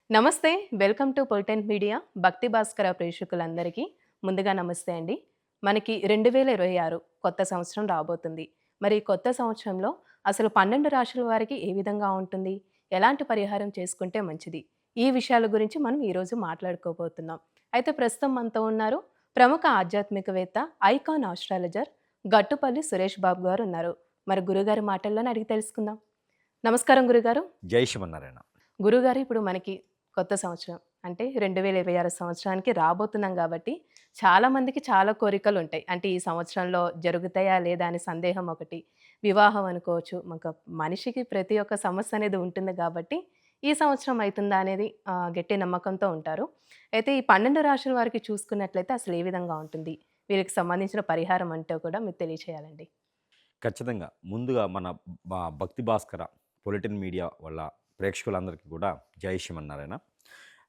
నమస్తే. Welcome to పొలిటెంట్ media. భక్తి భాస్కర ప్రేక్షకులందరికీ ముందుగా నమస్తే అండి. మనకి 2026 కొత్త సంవత్సరం రాబోతుంది. మరి ఈ కొత్త సంవత్సరంలో అసలు 12 రాశుల వారికి ఏ విధంగా ఉంటుంది? ఎలాంటి పరిహారం చేసుకుంటే మంచిది? ఈ విషయాల గురించి మనం ఈరోజు మాట్లాడుకోబోతున్నాం. అయితే ప్రస్తుతం మనతో ఉన్నారు ప్రముఖ ఆధ్యాత్మికవేత్త, ఐకాన్ ఆస్ట్రాలజర్ గట్టుపల్లి సురేష్ బాబు గారు ఉన్నారు. మరి గురుగారి మాటల్లోనే అడిగి తెలుసుకుందాం. నమస్కారం గురుగారు. జై శ్రీమన్నారాయణ. గురుగారు ఇప్పుడు మనకి కొత్త సంవత్సరం అంటే 2026 సంవత్సరానికి రాబోతున్నాం గాబట్టి, చాలా మందికి చాలా కోరికలుంటాయి. అంటే ఈ సంవత్సరంలో జరుగుతాయా లేదా అని సందేహం ఒకటి. వివాహం అనుకోవచ్చు. మనిషికి ప్రతి ఒక్క సమస్య అనేది ఉంటుంది గాబట్టి, ఈ సంవత్సరం అయితుందా అనేది గట్టి నమ్మకంతో ఉంటారు. అయితే ఈ 12 రాశుల వారికి చూసుకున్నట్లయితే అసలు ఏ విధంగా ఉంటుంది? వీరికి సంబంధించిన పరిహారం అంటూ కూడా మీరు తెలియచేయాలండి. ఖచ్చితంగా. ముందుగా మన భక్తి భాస్కర పొలిటిన్ మీడియా వల్ల ప్రేక్షకులందరికీ కూడా జై శ్రీమన్నారాయణ.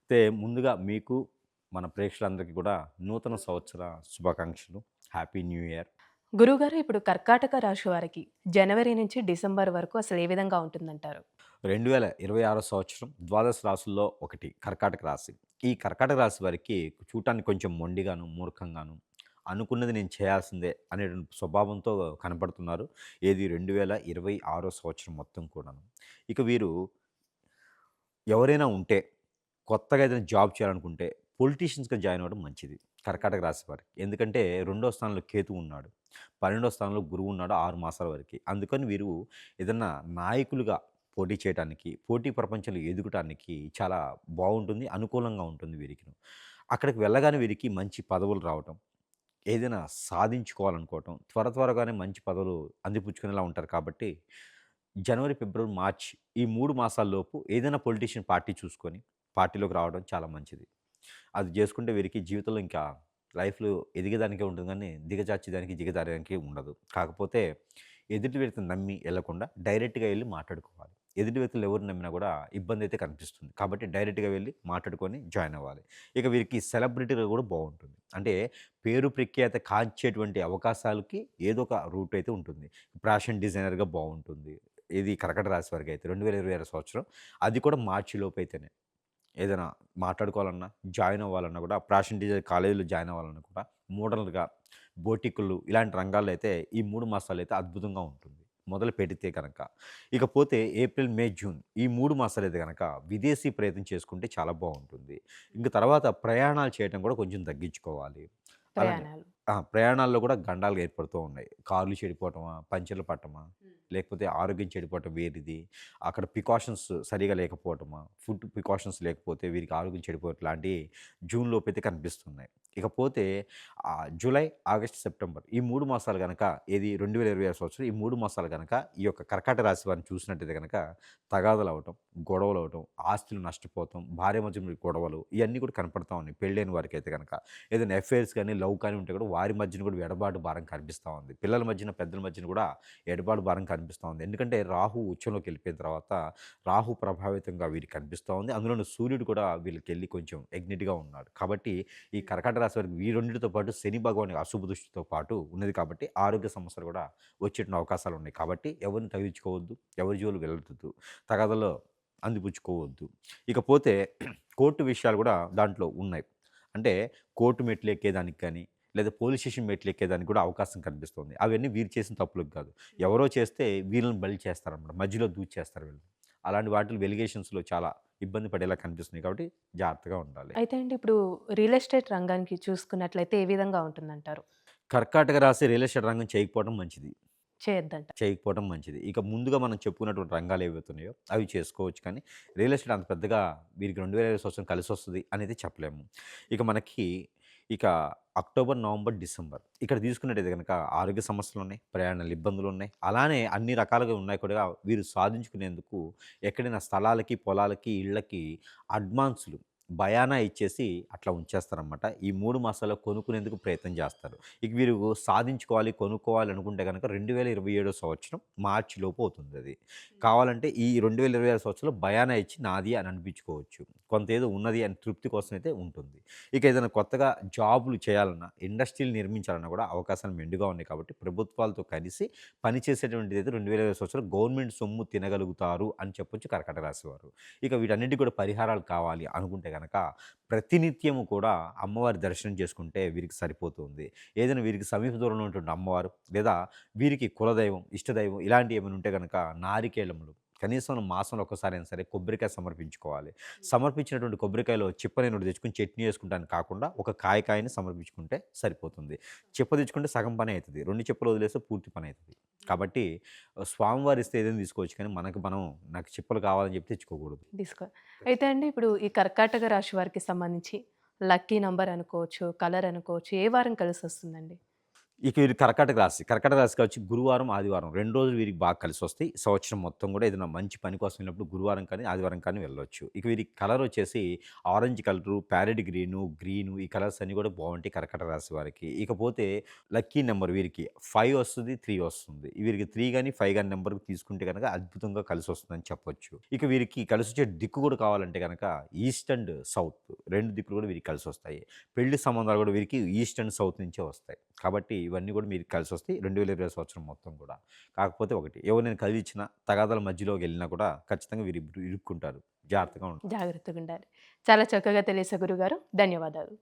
అయితే ముందుగా మీకు, మన ప్రేక్షకులందరికీ కూడా నూతన సంవత్సర శుభాకాంక్షలు. Happy new year. గురువుగారు ఇప్పుడు కర్కాటక రాశి వారికి జనవరి నుంచి డిసెంబర్ వరకు అసలు ఏ విధంగా ఉంటుందంటారు? 2026 సంవత్సరం ద్వాదశ రాశుల్లో ఒకటి కర్కాటక రాశి. ఈ కర్కాటక రాశి వారికి చూడటానికి కొంచెం మొండిగాను, మూర్ఖంగాను, అనుకున్నది నేను చేయాల్సిందే అనేటువంటి స్వభావంతో కనపడుతున్నారు. ఏది 2026 సంవత్సరం మొత్తం కూడాను. ఇక వీరు ఎవరైనా ఉంటే, కొత్తగా ఏదైనా జాబ్ చేయాలనుకుంటే పొలిటీషియన్స్‌గా జాయిన్ అవ్వడం మంచిది. కర్కాటక రాశి వారికి. ఎందుకంటే, రెండో స్థానంలో కేతువు ఉన్నాడు. 12వ స్థానంలో గురువు ఉన్నాడు 6 మాసాల వరకి. అందుకని వీరు ఏదన్నా నాయకులుగా పోటీ చేయటానికి, పోటీ ప్రపంచంలో ఎదగటానికి చాలా బావుంటుంది. అనుకూలంగా ఉంటుంది వీరికిను. అక్కడికి వెళ్ళగానే వీరికి మంచి పదవులు రావటం, ఏదైనా సాధించుకోవాలనుకోవటం, త్వరగానే మంచి పదవులు అందిపుచ్చుకునేలా ఉంటారు కాబట్టి జనవరి, ఫిబ్రవరి, మార్చ్ ఈ 3 మాసాల్లోపు ఏదైనా పొలిటీషియన్ పార్టీ చూసుకొని పార్టీలోకి రావడం చాలా మంచిది. అది జేసుకుంటే వీరికి జీవితంలో ఇంకా లైఫ్‌లో ఎదిగేదానికే ఉంటుంది గానీ, దిగజార్చేదానికి, దిగజారేదానికి ఉండదు. కాకపోతే ఎదుటి వ్యక్తిని నమ్మి ఎళ్ళకుండా డైరెక్ట్‌గా ఎళ్లి మాట్లాడుకోవాలి. ఎదుటి వ్యక్తులు ఎవరిని నమ్మినా గూడా ఇబ్బందయితే కనిపిస్తుంది. కాబట్టి డైరెక్ట్‌గా వెళ్లి మాట్లాడుకొని జాయిన్ అవ్వాలి. ఇక వీరికి సెలబ్రిటీలు గూడా బావుంటుంది. అంటే పేరు ప్రఖ్యాత కాంచేటువంటి అవకాశాలకి ఏదో ఒక రూట్ అయితే ఉంటుంది. ఫ్యాషన్ డిజైనర్‌గా బావుంటుంది. ఇది కర్కట రాశి వారికైతే 2026 సంవత్సరం. అది కూడా మార్చి లోపైతేనే. ఏదైనా మాట్లాడుకోవాలన్నా, జాయిన్ అవ్వాలన్నా కూడా ఫ్యాషన్ డిజైన్ కాలేజీలో జాయిన్ అవ్వాలన్నా కూడా మోడల్‌గా బోటికులు ఇలాంటి రంగాల్లో అయితే ఈ 3 మాసాలైతే అద్భుతంగా ఉంటుంది. మొదలు పెడితే గనక. ఇకపోతే ఏప్రిల్, మే, జూన్ ఈ 3 మాసాలైతే గనక విదేశీ ప్రయత్నం చేసుకుంటే చాలా బావుంటుంది. ఇంక తర్వాత ప్రయాణాలు చేయటం కూడా కొంచెం తగ్గించుకోవాలి. అలానే ప్రయాణాలు. ప్రయాణాల్లో కూడా గండాలు ఏర్పడుతూ ఉన్నాయి. కార్లు చెడిపోవటమా, పంచర్లు పట్టమా, లేకపోతే ఆరోగ్యం చెడిపోవటం వేరిది. అక్కడ ప్రికాషన్స్ సరిగ్గా లేకపోవటమా, ఫుడ్ ప్రికాషన్స్ లేకపోతే వీరికి ఆరోగ్యం చెడిపోవటం లాంటియి జూన్ లోపైతే కనిపిస్తున్నాయి. ఇకపోతే జూలై, ఆగస్ట్, సెప్టెంబర్ ఈ 3 మాసాలు గనక ఏది 2026 సంవత్సరం ఈ 3 మాసాలు గనక ఈ యొక్క కర్కాటక రాశి వారిని చూసినట్టయితే గనక తగాదలవ్వటం, గొడవలవ్వటం, ఆస్తులు నష్టపోవటం, భార్య మధ్య గొడవలు ఇయన్నీ కూడా కనపడతా ఉన్నాయి. పెళ్ళైన వారికైతే గనక. ఏదైనా అఫైర్స్ గాని, లవ్ కానీ ఉంటే కూడా వారి మధ్యన కూడా ఎడబాటు భారం కనిపిస్తా ఉంది. పిల్లల మధ్యన, పెద్దల మధ్యన కూడా ఎడబాటు భారం కనిపిస్తా ఉంది. ఎందుకంటే రాహు ఉచ్చంలోకి వెళ్ళిపోయిన తర్వాత రాహు ప్రభావితంగా వీరికి కనిపిస్తా ఉంది. అందులోను సూర్యుడు కూడా వీళ్ళకెళ్ళి కొంచెం ఎగ్నెట్‌గా ఉన్నాడు. కాబట్టి ఈ కర్కాటక రాశి వారికి ఈ రెండిటితో పాటు శని భగవానుడి అశుభ దృష్టితో పాటు ఉన్నది కాబట్టి ఆరోగ్య సమస్యలు కూడా వచ్చేటువంటి అవకాశాలు ఉన్నాయి. కాబట్టి ఎవరిని తగిలించుకోవద్దు. ఎవరి జోలికి వెళ్ళొద్దు. తగాదాలో అందిపుచ్చుకోవద్దు. ఇకపోతే కోర్టు విషయాలు కూడా దాంట్లో ఉన్నాయి. అంటే కోర్టు మెట్లు ఎక్కేదానికి కానీ, లేదా పోలీస్ స్టేషన్ మెట్లు ఎక్కేదానికి కూడా అవకాశం కనిపిస్తుంది. అవన్నీ వీరు చేసిన తప్పులకు కాదు. ఎవరో చేస్తే వీళ్ళని బలి చేస్తారనమాట. మధ్యలో దూర్చేస్తారు వీళ్ళు. అలాంటి వాటిలో వెలిగేషన్స్‌లో చాలా ఇబ్బంది పడేలా కనిపిస్తున్నాయి కాబట్టి జాగ్రత్తగా ఉండాలి. అయితే అండి ఇప్పుడు రియల్ ఎస్టేట్ రంగానికి చూసుకున్నట్లయితే ఏ విధంగా ఉంటుందంటారు? కర్కాటక రాశి రియల్ ఎస్టేట్ రంగం చేయకపోవడం మంచిది. చేయొద్దంట. చేయకపోవడం మంచిది. ఇక ముందుగా మనం చెప్పుకున్నటువంటి రంగాలు ఏవైతే ఉన్నాయో అవి చేసుకోవచ్చు కానీ, రియల్ ఎస్టేట్ అంత పెద్దగా వీరికి 2025 సంవత్సరం కలిసొస్తది అనేది చెప్పలేము. ఇక మనకి ఇక అక్టోబర్, నవంబర్, డిసెంబర్ ఇక్కడ తీసుకున్నట్టయితే గనక ఆరోగ్య సమస్యలున్నాయి, ప్రయాణాల ఇబ్బందులున్నాయి. అలానే అన్ని రకాలుగా ఉన్నాయి కూడా వీరు సాధించుకునేందుకు ఎక్కడైనా స్థలాలకి, పొలాలకి, ఇళ్ళకి అడ్వాన్సులు భయానా ఇచ్చేసి అట్లా ఉంచేస్తారనమాట. ఈ 3 మాసాల్లో కొనుక్కునేందుకు ప్రయత్నం చేస్తారు. ఇక వీరు సాధించుకోవాలి, కొనుక్కోవాలి అనుకుంటే గనక 2027 సంవత్సరం మార్చి లోపు అవుతుందది. కావాలంటే ఈ 2026 సంవత్సరంలో భయానా ఇచ్చి నాది అని అనిపించుకోవచ్చు. కొంత ఏదో ఉన్నది అని తృప్తి కోసం అయితే ఉంటుంది. ఇక ఏదైనా కొత్తగా జాబులు చేయాలన్నా, ఇండస్ట్రీలు నిర్మించాలన్నా కూడా అవకాశాలు మెండుగా ఉన్నాయి కాబట్టి ప్రభుత్వాలతో కలిసి పనిచేసేటువంటిదైతే 2020 సంవత్సరం గవర్నమెంట్ సొమ్ము తినగలుగుతారు అని చెప్పొచ్చు కర్కాటక రాశివారు. ఇక వీటన్నిటికి కూడా పరిహారాలు కావాలి అనుకుంటే గనక ప్రతినిత్యము కూడా అమ్మవారి దర్శనం చేసుకుంటే వీరికి సరిపోతుంది. ఏదైనా వీరికి సమీప దూరంలో ఉన్నటువంటి అమ్మవారు లేదా వీరికి కులదైవం, ఇష్టదైవం ఇలాంటివి ఏమైనా ఉంటే గనక నారికేళములు కనీసం మాసంలో ఒక్కసారైనా సరే కొబ్బరికాయ సమర్పించుకోవాలి. సమర్పించినటువంటి కొబ్బరికాయలో చిప్పనేని ఒకటి తెచ్చుకొని చట్నీ చేసుకుంటానికి కాకుండా ఒక కాయని సమర్పించుకుంటే సరిపోతుంది. చిప్ప తెచ్చుకుంటే సగం పనే అయితది. 2 చిప్పలు వదిలేస్తే పూర్తి పని అయితది. కాబట్టి స్వామివారు ఇస్తే ఏదైనా తీసుకోవచ్చు కానీ మనకు మనం నాకు చిప్పలు కావాలని చెప్పి తెచ్చుకోకూడదు. తీసుకో అయితే అండి ఇప్పుడు ఈ కర్కాటక రాశి వారికి సంబంధించి లక్కీ నంబర్ అనుకోవచ్చు, కలర్ అనుకోవచ్చు, ఏ వారం కలిసొస్తుందండి? ఇక వీరు కర్కాటక రాశి. కర్కాటక రాశికి వచ్చి గురువారం, ఆదివారం 2 రోజులు వీరికి బాగా కలిసొస్తాయి. సంవత్సరం మొత్తం కూడా ఏదైనా మంచి పని కోసం వెళ్ళినప్పుడు గురువారం కానీ, ఆదివారం కానీ వెళ్ళొచ్చు. ఇక వీరికి కలర్ వచ్చేసి ఆరెంజ్ కలరు, ప్యారెట్ గ్రీను ఈ కలర్స్ అన్నీ కూడా బావుంటాయి కర్కాటక రాశి వారికి. ఇకపోతే లక్కీ నెంబర్ వీరికి 5 వస్తది, 3 వస్తుంది. వీరికి 3 గాని, 5 గాని నెంబర్ తీసుకుంటే గనక అద్భుతంగా కలిసొస్తుందని చెప్పొచ్చు. ఇక వీరికి కలిసొచ్చే దిక్కు కూడా కావాలంటే గనక ఈస్ట్ అండ్ సౌత్ 2 దిక్కులు కూడా వీరికి కలిసొస్తాయి. పెళ్లి సంబంధాలు కూడా వీరికి ఈస్ట్ అండ్ సౌత్ నుంచే వస్తాయి. కాబట్టి ఇవన్నీ కూడా మీకు కలిసొస్తాయి 2020 సంవత్సరం మొత్తం కూడా. కాకపోతే ఒకటి ఎవరినైనా కదిలిచ్చినా, తగాదాల మధ్యలోకెళ్ళినా కూడా ఖచ్చితంగా వీరు ఇరుక్కుంటారు. జాగ్రత్తగా ఉండాలి. జాగ్రత్తగుండాలి. చాలా చక్కగా తెలియసే గురుగారు. ధన్యవాదాలు.